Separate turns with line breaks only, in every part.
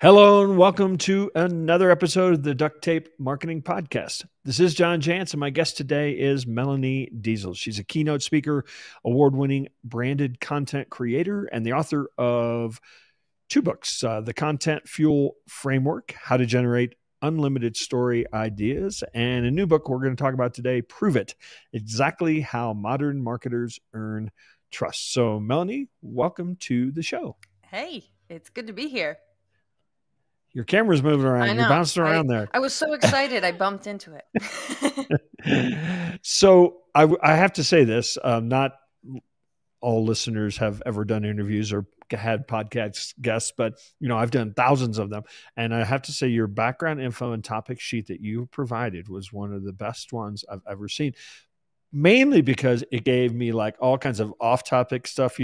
Hello and welcome to another episode of the Duct Tape Marketing Podcast. This is John Jantz, and my guest today is Melanie Deziel. She's a keynote speaker, award-winning branded content creator, and the author of two books, The Content Fuel Framework, How to Generate Unlimited Story Ideas, and a new book we're going to talk about today, Prove It, Exactly How Modern Marketers Earn Trust. So, Melanie, welcome to the show.
Hey, it's good to be here.
Your camera's moving around. You're bouncing around there.
I was so excited. I bumped into
it. So I have to say this, not all listeners have ever done interviews or had podcast guests, but I've done thousands of them. And I have to say your background info and topic sheet that you provided was one of the best ones I've ever seen. Mainly because it gave me like all kinds of off-topic stuff,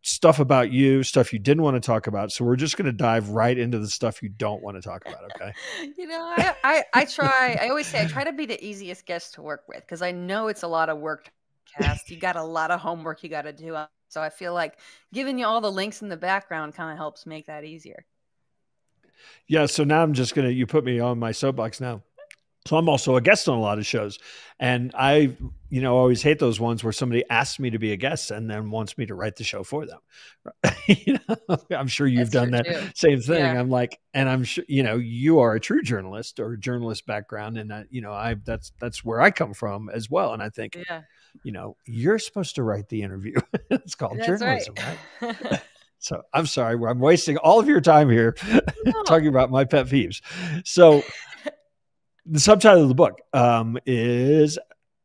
stuff about you, stuff you didn't want to talk about. So we're just going to dive right into the stuff you don't want to talk about. Okay.
I always say I try to be the easiest guest to work with because I know it's a lot of work to cast. You got a lot of homework you got to do. So I feel like giving you all the links in the background kind of helps make that easier.
Yeah. So now you put me on my soapbox now. So I'm also a guest on a lot of shows, and I, always hate those ones where somebody asks me to be a guest and then wants me to write the show for them. I'm sure you've done that same thing. Yeah. I'm like, and I'm sure, you are a true journalist or journalist background. And that's where I come from as well. And I think, you're supposed to write the interview. It's called journalism, right? So I'm sorry, I'm wasting all of your time here talking about my pet peeves. So the subtitle of the book is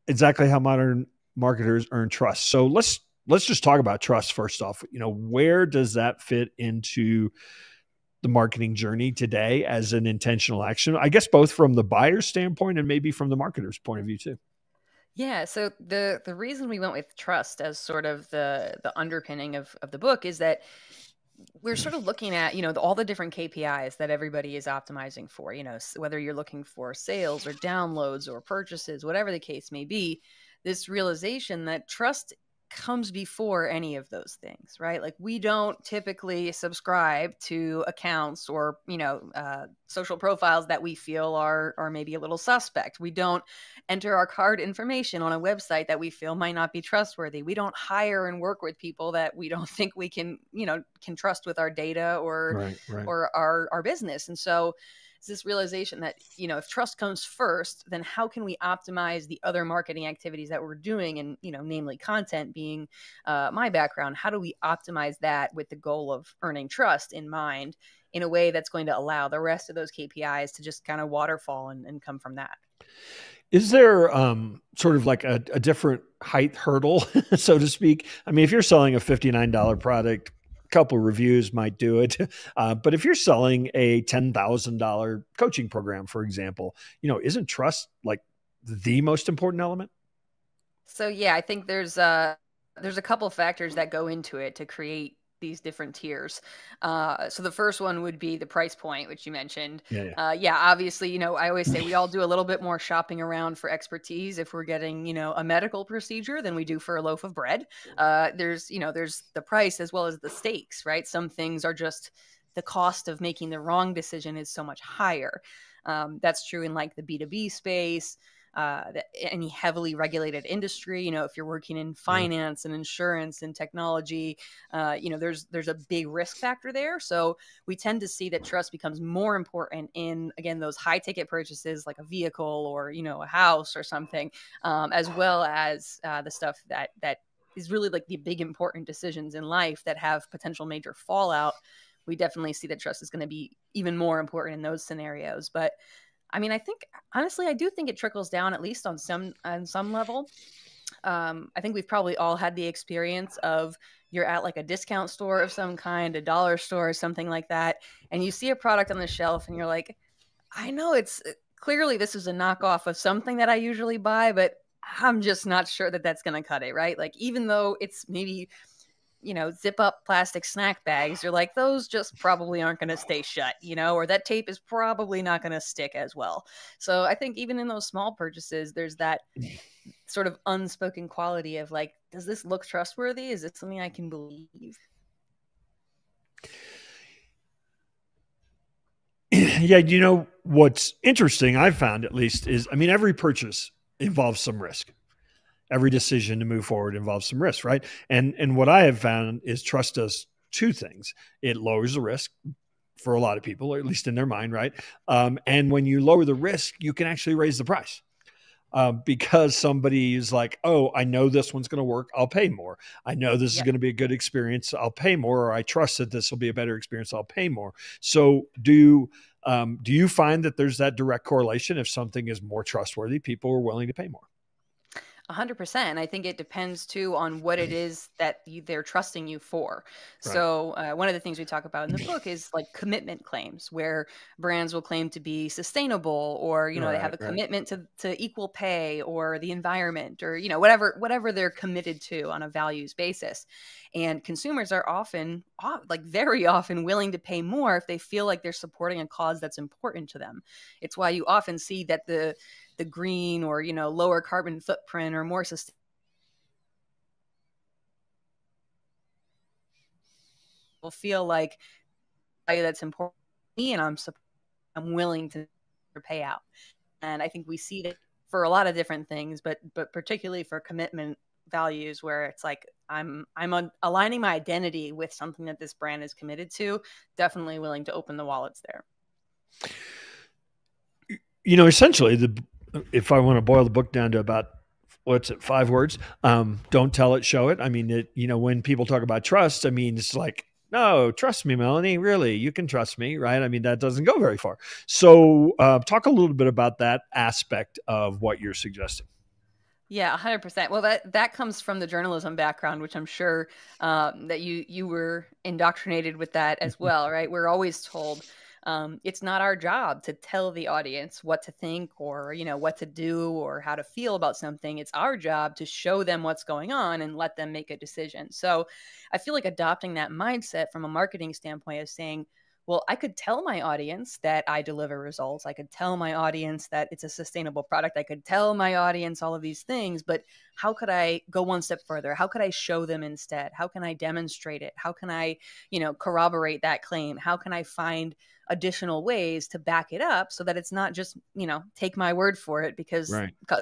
Exactly How Modern Marketers Earn Trust. So let's just talk about trust first off. Where does that fit into the marketing journey today as an intentional action? I guess both from the buyer's standpoint and maybe from the marketer's point of view too.
Yeah. So the reason we went with trust as sort of the underpinning of the book is that we're sort of looking at, all the different KPIs that everybody is optimizing for, whether you're looking for sales or downloads or purchases, whatever the case may be, this realization that trust comes before any of those things, right? Like we don't typically subscribe to accounts or, social profiles that we feel are maybe a little suspect. We don't enter our card information on a website that we feel might not be trustworthy. We don't hire and work with people that we don't think we can trust with our data or our business. And so it's this realization that, if trust comes first, then how can we optimize the other marketing activities that we're doing? And, namely content being my background, how do we optimize that with the goal of earning trust in mind in a way that's going to allow the rest of those KPIs to just kind of waterfall and come from that?
Is there sort of like a different height hurdle, so to speak? I mean, if you're selling a $59 product, a couple of reviews might do it. But if you're selling a $10,000 coaching program, for example, isn't trust like the most important element?
So, yeah, I think there's a couple of factors that go into it to create these different tiers. So the first one would be the price point, which you mentioned. Obviously, I always say we all do a little bit more shopping around for expertise if we're getting, a medical procedure than we do for a loaf of bread. There's the price as well as the stakes, right? Some things are just the cost of making the wrong decision is so much higher. That's true in like the B2B space. Any heavily regulated industry, if you're working in finance and insurance and technology, there's a big risk factor there. So we tend to see that trust becomes more important in, again, those high ticket purchases like a vehicle or, a house or something, as well as the stuff that is really like the big important decisions in life that have potential major fallout. We definitely see that trust is going to be even more important in those scenarios. But I mean, I do think it trickles down at least on some level. I think we've probably all had the experience of you're at like a discount store of some kind, a dollar store or something like that, and you see a product on the shelf and you're like, I know it's clearly this is a knockoff of something that I usually buy, but I'm just not sure that that's going to cut it, right? Like even though it's maybe zip up plastic snack bags, you're like, those just probably aren't going to stay shut, or that tape is probably not going to stick as well. So I think even in those small purchases, there's that sort of unspoken quality of like, does this look trustworthy? Is it something I can believe?
Yeah, you know, what's interesting, I've found at least, is, I mean, every purchase involves some risk. Every decision to move forward involves some risk, right? And what I have found is trust does two things. It lowers the risk for a lot of people, or at least in their mind, right? And when you lower the risk, you can actually raise the price. Because somebody is like, oh, I know this one's going to work, I'll pay more. I know this is going to be a good experience, I'll pay more. Or I trust that this will be a better experience, I'll pay more. So do you find that there's that direct correlation? If something is more trustworthy, people are willing to pay more?
100%. I think it depends too on what it is that they're trusting you for. Right. So one of the things we talk about in the book is like commitment claims, where brands will claim to be sustainable, or they have a commitment to equal pay or the environment, or whatever they're committed to on a values basis. And consumers are often, like very often, willing to pay more if they feel like they're supporting a cause that's important to them. It's why you often see that the green or lower carbon footprint or more sustainable will feel like that's important to me, and I'm willing to pay out. And I think we see that for a lot of different things, but particularly for commitment values, where it's like I'm aligning my identity with something that this brand is committed to. Definitely willing to open the wallets there.
Essentially, if I want to boil the book down to about, 5 words, don't tell it, show it. I mean, when people talk about trust, I mean, it's like, no, trust me, Melanie, really, you can trust me, right? I mean, that doesn't go very far. So talk a little bit about that aspect of what you're suggesting.
Yeah, 100%. Well, that comes from the journalism background, which I'm sure that you were indoctrinated with that as well, right? We're always told it's not our job to tell the audience what to think, or what to do, or how to feel about something. It's our job to show them what's going on and let them make a decision. So I feel like adopting that mindset from a marketing standpoint is saying, well, I could tell my audience that I deliver results. I could tell my audience that it's a sustainable product. I could tell my audience all of these things, but how could I go one step further? How could I show them instead? How can I demonstrate it? How can I, corroborate that claim? How can I find additional ways to back it up so that it's not just, take my word for it, because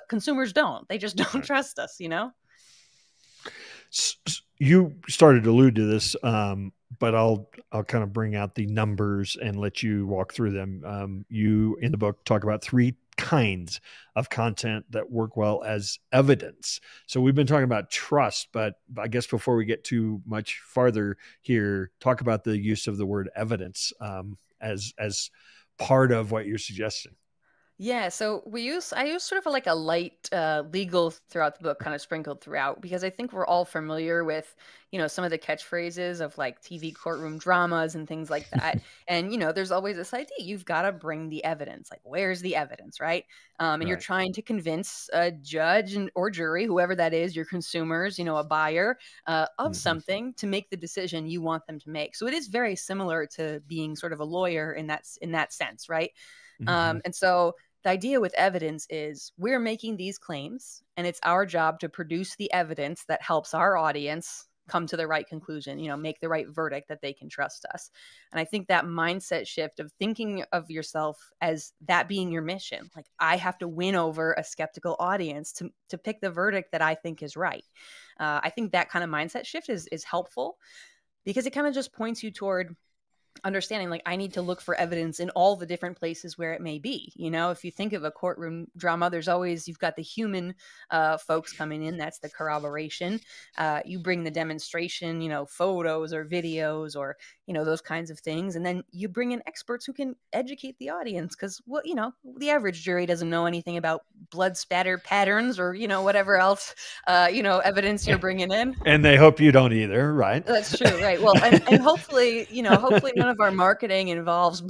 consumers don't. They just don't trust us,
You started to allude to this, but I'll kind of bring out the numbers and let you walk through them. You, in the book, talk about 3 kinds of content that work well as evidence. So we've been talking about trust, but I guess before we get too much farther here, talk about the use of the word evidence as part of what you're suggesting.
Yeah, so I use sort of like a light legal throughout the book, kind of sprinkled throughout, because I think we're all familiar with, some of the catchphrases of like TV courtroom dramas and things like that. And, there's always this idea, you've got to bring the evidence. Like, where's the evidence, right? And you're trying to convince a judge or jury, whoever that is, your consumers, a buyer of something, to make the decision you want them to make. So it is very similar to being sort of a lawyer in that sense, right? And so the idea with evidence is we're making these claims, and it's our job to produce the evidence that helps our audience come to the right conclusion, make the right verdict that they can trust us. And I think that mindset shift of thinking of yourself as that being your mission, like I have to win over a skeptical audience to pick the verdict that I think is right. I think that kind of mindset shift is helpful, because it kind of just points you toward understanding, like, I need to look for evidence in all the different places where it may be. If you think of a courtroom drama, you've got the human folks coming in. That's the corroboration. You bring the demonstration, photos or videos or, those kinds of things. And then you bring in experts who can educate the audience, because, the average jury doesn't know anything about blood spatter patterns or, whatever else, evidence you're bringing in.
And they hope you don't either, right?
That's true, right? Well, and hopefully, hopefully none of our marketing involves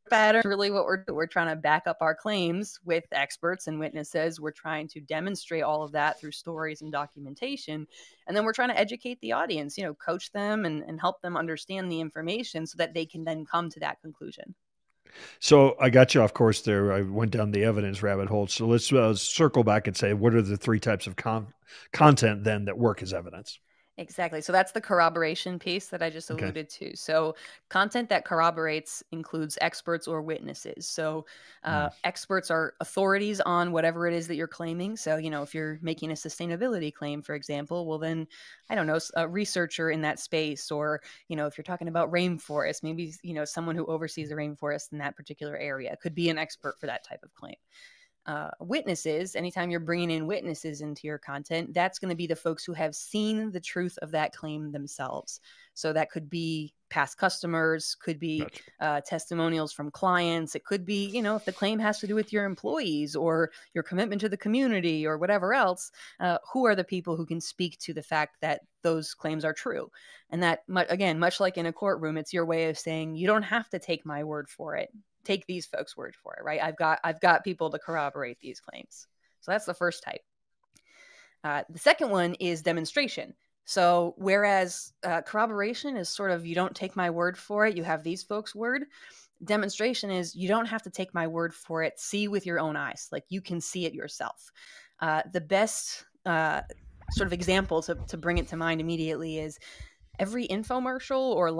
pattern. Really, what we're trying to back up our claims with experts and witnesses. We're trying to demonstrate all of that through stories and documentation, and then we're trying to educate the audience, coach them and help them understand the information so that they can then come to that conclusion.
So I got you off course there. I went down the evidence rabbit hole. So let's circle back and say, what are the 3 types of content then that work as evidence?
Exactly. So that's the corroboration piece that I just alluded to. So content that corroborates includes experts or witnesses. So experts are authorities on whatever it is that you're claiming. So, if you're making a sustainability claim, for example, well, then, I don't know, a researcher in that space, or, if you're talking about rainforest, maybe, someone who oversees the rainforest in that particular area could be an expert for that type of claim. Witnesses, anytime you're bringing in witnesses into your content, that's going to be the folks who have seen the truth of that claim themselves. So that could be past customers, could be testimonials from clients. It could be, if the claim has to do with your employees or your commitment to the community or whatever else, who are the people who can speak to the fact that those claims are true? And that, again, much like in a courtroom, it's your way of saying, you don't have to take my word for it. Take these folks' word for it, right? I've got people to corroborate these claims. So that's the first type. The second one is demonstration. So whereas corroboration is sort of, you don't take my word for it, you have these folks' word. Demonstration is, you don't have to take my word for it. See with your own eyes. Like, you can see it yourself. The best sort of example to bring it to mind immediately is every infomercial or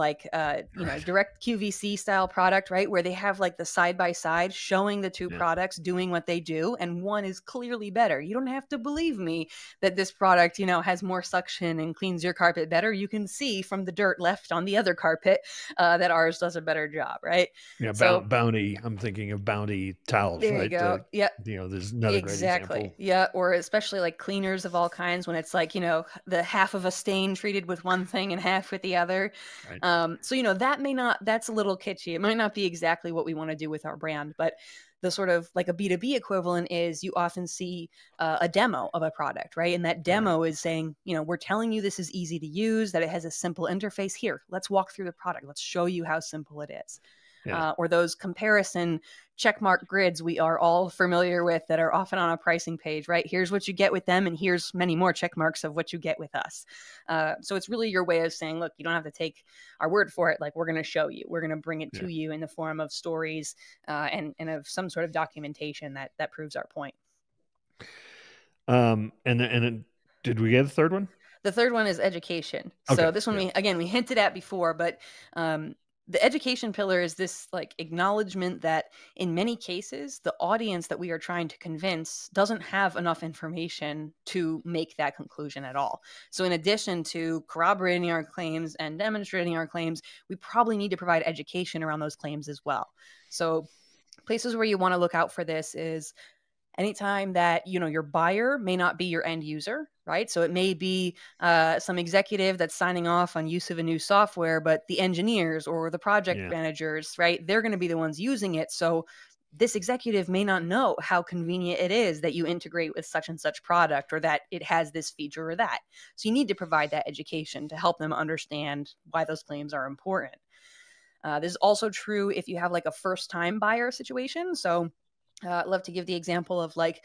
direct QVC style product, right? Where they have like the side by side showing the two products doing what they do. And one is clearly better. You don't have to believe me that this product, has more suction and cleans your carpet better. You can see from the dirt left on the other carpet that ours does a better job, right?
Yeah. So, Bounty. I'm thinking of Bounty towels,
there
right?
You go. Yeah.
There's another great example.
Yeah. Or especially like cleaners of all kinds, when it's like, the half of a stain treated with one thing and half with the other. Right. So, that's a little kitschy. It might not be exactly what we want to do with our brand, but the sort of like a B2B equivalent is, you often see a demo of a product, right? And that demo is saying, we're telling you this is easy to use, that it has a simple interface. Here, let's walk through the product. Let's show you how simple it is. Or those comparison checkmark grids we are all familiar with that are often on a pricing page, right? Here's what you get with them, and here's many more check marks of what you get with us. So it's really your way of saying, look, you don't have to take our word for it. Like, we're going to show you. We're going to bring it to you in the form of stories and of some sort of documentation that proves our point.
And did we get a third one?
The third one is education. So this one, we hinted at before, but the education pillar is this like acknowledgement that in many cases, the audience that we are trying to convince doesn't have enough information to make that conclusion at all. So in addition to corroborating our claims and demonstrating our claims, we probably need to provide education around those claims as well. So places where you want to look out for this is anytime that, your buyer may not be your end user, right? So it may be some executive that's signing off on use of a new software, but the engineers or the project managers, right? They're going to be the ones using it. So this executive may not know how convenient it is that you integrate with such and such product, or that it has this feature or that. So you need to provide that education to help them understand why those claims are important. This is also true if you have like a first-time buyer situation. So I'd love to give the example of like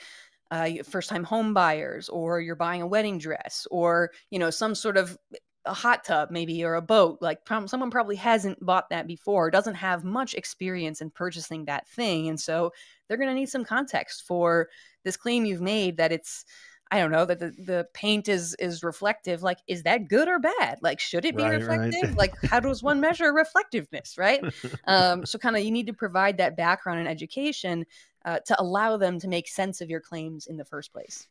first-time home buyers, or you're buying a wedding dress, or, some sort of a hot tub maybe, or a boat. Like someone probably hasn't bought that before, doesn't have much experience in purchasing that thing. And so they're going to need some context for this claim you've made that it's, I don't know, that the paint is reflective. Like, is that good or bad? Like, should it be reflective? Right. Like, how does one measure reflectiveness, right? So kind of, you need to provide that background and education to allow them to make sense of your claims in the first place.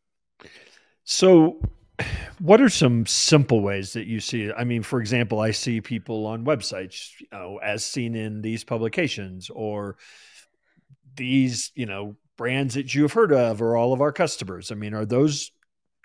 So what are some simple ways that you see it? I mean, for example, I see people on websites, as seen in these publications, or these, brands that you've heard of, or all of our customers. I mean, are those,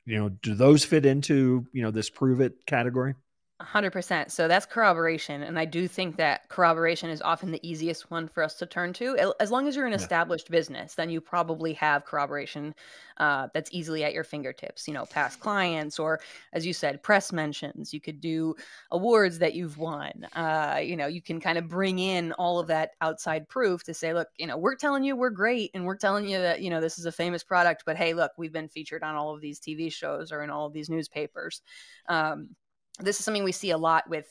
do those fit into, this prove it category?
100%. So that's corroboration. And I do think that corroboration is often the easiest one for us to turn to. As long as you're an established business, then you probably have corroboration that's easily at your fingertips, past clients, or as you said, press mentions. You could do awards that you've won. You can kind of bring in all of that outside proof to say, look, we're telling you we're great, and we're telling you that, this is a famous product, but hey, look, we've been featured on all of these TV shows or in all of these newspapers. This is something we see a lot with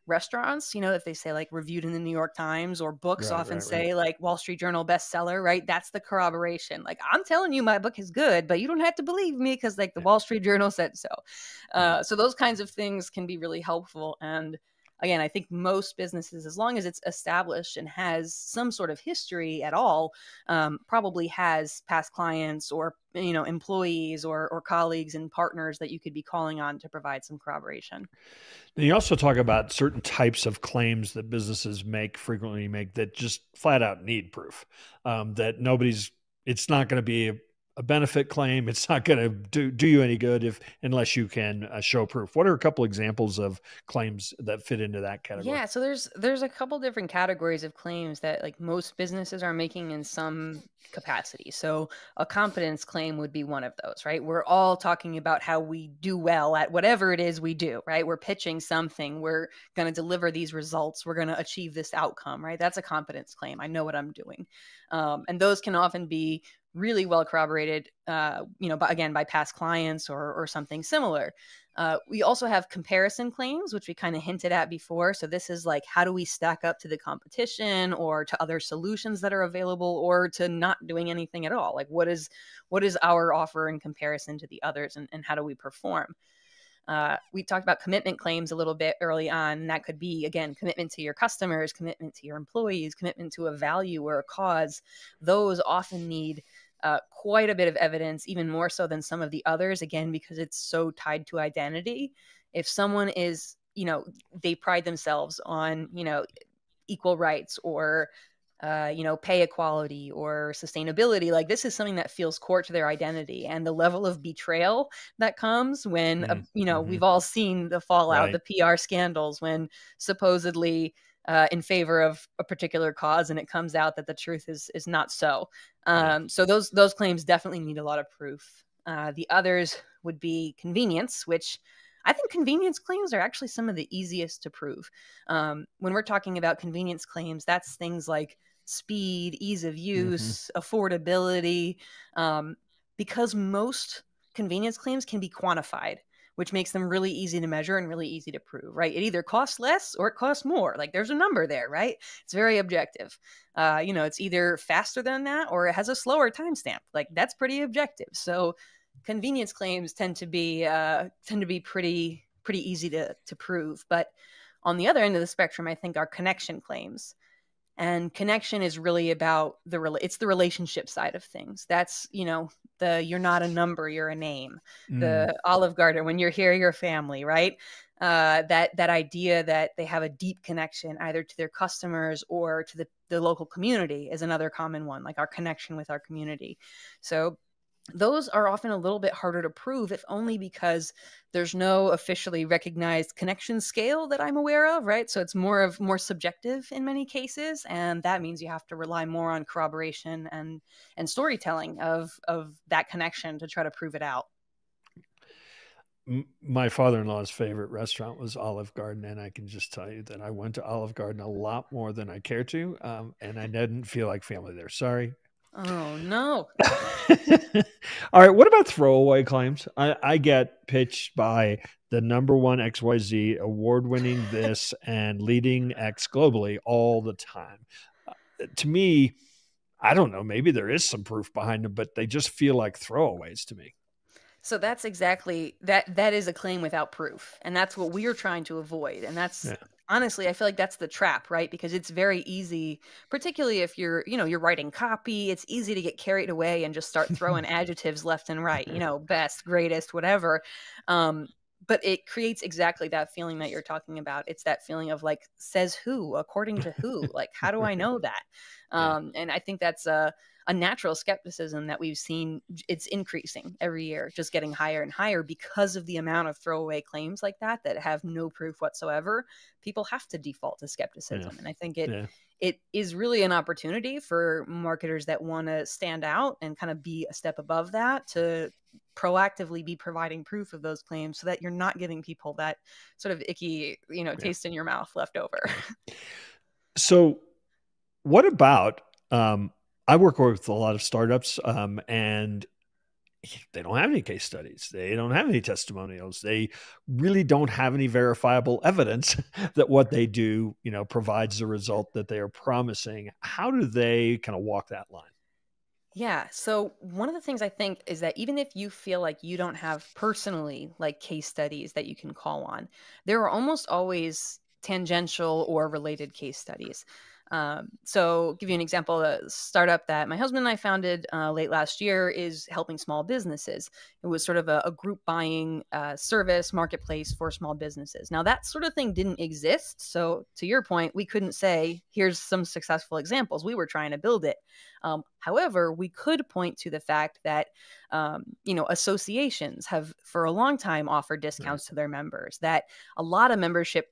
restaurants, if they say like reviewed in the New York Times, or books often say like Wall Street Journal bestseller, right? That's the corroboration. Like, I'm telling you my book is good, but you don't have to believe me because like the Wall Street Journal said so. So those kinds of things can be really helpful. And again, I think most businesses, as long as it's established and has some sort of history at all, probably has past clients or employees or colleagues and partners that you could be calling on to provide some corroboration.
And you also talk about certain types of claims that businesses frequently make that just flat out need proof. That it's not going to be a benefit claim. It's not going to do you any good unless you can show proof. What are a couple examples of claims that fit into that category?
Yeah, so there's a couple different categories of claims that like most businesses are making in some capacity. So a competence claim would be one of those, right? We're all talking about how we do well at whatever it is we do, right? We're pitching something, we're going to deliver these results, we're going to achieve this outcome, right? That's a competence claim. I know what I'm doing. And those can often be really well corroborated, by past clients or something similar. We also have comparison claims, which we kind of hinted at before. So this is like, how do we stack up to the competition or to other solutions that are available, or to not doing anything at all? Like, what is our offer in comparison to the others, and how do we perform? We talked about commitment claims a little bit early on, and that could be, again, commitment to your customers, commitment to your employees, commitment to a value or a cause. Those often need quite a bit of evidence, even more so than some of the others, again, because it's so tied to identity. If someone is, they pride themselves on, equal rights or pay equality or sustainability, like this is something that feels core to their identity. And the level of betrayal that comes when, we've all seen the fallout, the PR scandals, when supposedly in favor of a particular cause, and it comes out that the truth is not so. So those claims definitely need a lot of proof. The others would be convenience, which I think convenience claims are actually some of the easiest to prove. When we're talking about convenience claims, that's things like speed, ease of use, affordability, because most convenience claims can be quantified, which makes them really easy to measure and really easy to prove, right? It either costs less or it costs more. Like, there's a number there, right? It's very objective. It's either faster than that or it has a slower timestamp. Like, that's pretty objective. So convenience claims tend to be pretty easy to prove. But on the other end of the spectrum, I think are connection claims. And connection is really about it's the relationship side of things. That's, you're not a number, you're a name. The Olive Garden, when you're here, you're family, right? That idea that they have a deep connection either to their customers or to the local community is another common one, like our connection with our community. So those are often a little bit harder to prove, if only because there's no officially recognized connection scale that I'm aware of, right? So it's more subjective in many cases, and that means you have to rely more on corroboration and storytelling of that connection to try to prove it out.
My father-in-law's favorite restaurant was Olive Garden, and I can just tell you that I went to Olive Garden a lot more than I care to, and I didn't feel like family there. Sorry.
Oh, no.
All right. What about throwaway claims? I get pitched by the number one XYZ, award-winning this, and leading X globally all the time. To me, I don't know, maybe there is some proof behind them, but they just feel like throwaways to me.
So that's exactly that is a claim without proof. And that's what we're trying to avoid. And that's honestly, I feel like that's the trap, right? Because it's very easy, particularly if you're writing copy, it's easy to get carried away and just start throwing adjectives left and right, best, greatest, whatever. But it creates exactly that feeling that you're talking about. It's that feeling of like, says who, according to who, like, how do I know that? And I think that's a natural skepticism that we've seen. It's increasing every year, just getting higher and higher because of the amount of throwaway claims like that have no proof whatsoever. People have to default to skepticism. And I think it is really an opportunity for marketers that want to stand out and kind of be a step above that to proactively be providing proof of those claims so that you're not giving people that sort of icky, taste in your mouth left over.
So what about, I work with a lot of startups, and they don't have any case studies. They don't have any testimonials. They really don't have any verifiable evidence that what they do, provides the result that they are promising. How do they kind of walk that line?
Yeah. So one of the things I think is that even if you feel like you don't have personally like case studies that you can call on, there are almost always tangential or related case studies. So give you an example, a startup that my husband and I founded late last year is helping small businesses. It was sort of a group buying service marketplace for small businesses. Now that sort of thing didn't exist. So to your point, we couldn't say, here's some successful examples. We were trying to build it. However, we could point to the fact that, associations have for a long time offered discounts to their members, that a lot of membership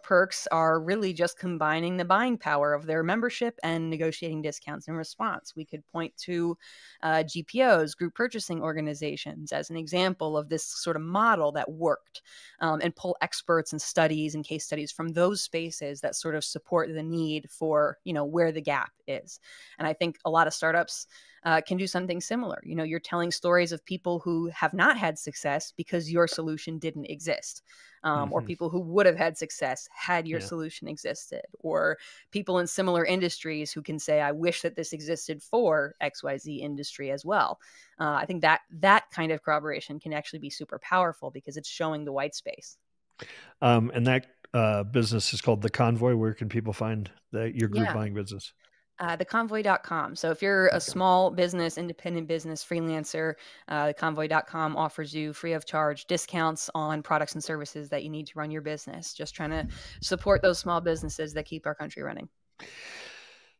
perks are really just combining the buying power of their membership and negotiating discounts in response. We could point to GPOs, group purchasing organizations, as an example of this sort of model that worked, and pull experts and studies and case studies from those spaces that sort of support the need for, where the gap is. And I think a lot of startups can do something similar. You're telling stories of people who have not had success because your solution didn't exist. Or people who would have had success had your solution existed, or people in similar industries who can say, I wish that this existed for XYZ industry as well. I think that kind of corroboration can actually be super powerful because it's showing the white space.
And that business is called the Convoy. Where can people find your group buying business?
Theconvoy.com. So if you're a small business, independent business, freelancer, theconvoy.com offers you free of charge discounts on products and services that you need to run your business. Just trying to support those small businesses that keep our country running.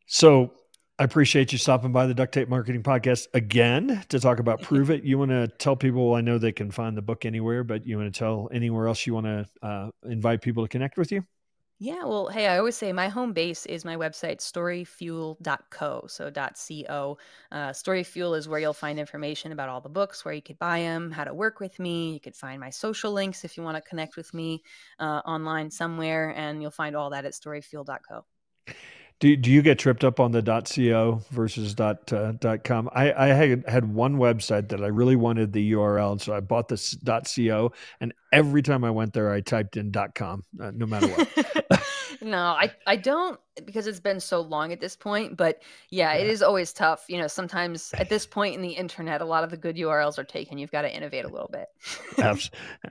So I appreciate you stopping by the Duct Tape Marketing Podcast again to talk about Prove It. You want to tell people, I know they can find the book anywhere, but you want to tell anywhere else you want to invite people to connect with you?
Yeah, well, hey, I always say my home base is my website, storyfuel.co, so .co. Storyfuel is where you'll find information about all the books, where you could buy them, how to work with me. You could find my social links if you want to connect with me online somewhere, and you'll find all that at storyfuel.co.
Do you get tripped up on the .co versus .com? I had one website that I really wanted the URL, and so I bought this .co, and every time I went there, I typed in .com, no matter what.
No, I don't, because it's been so long at this point. But yeah, it is always tough. Sometimes at this point in the internet, a lot of the good URLs are taken. You've got to innovate a little bit.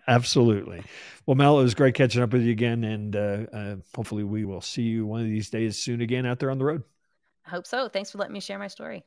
Absolutely. Well, Mel, it was great catching up with you again. And hopefully we will see you one of these days soon again out there on the road.
I hope so. Thanks for letting me share my story.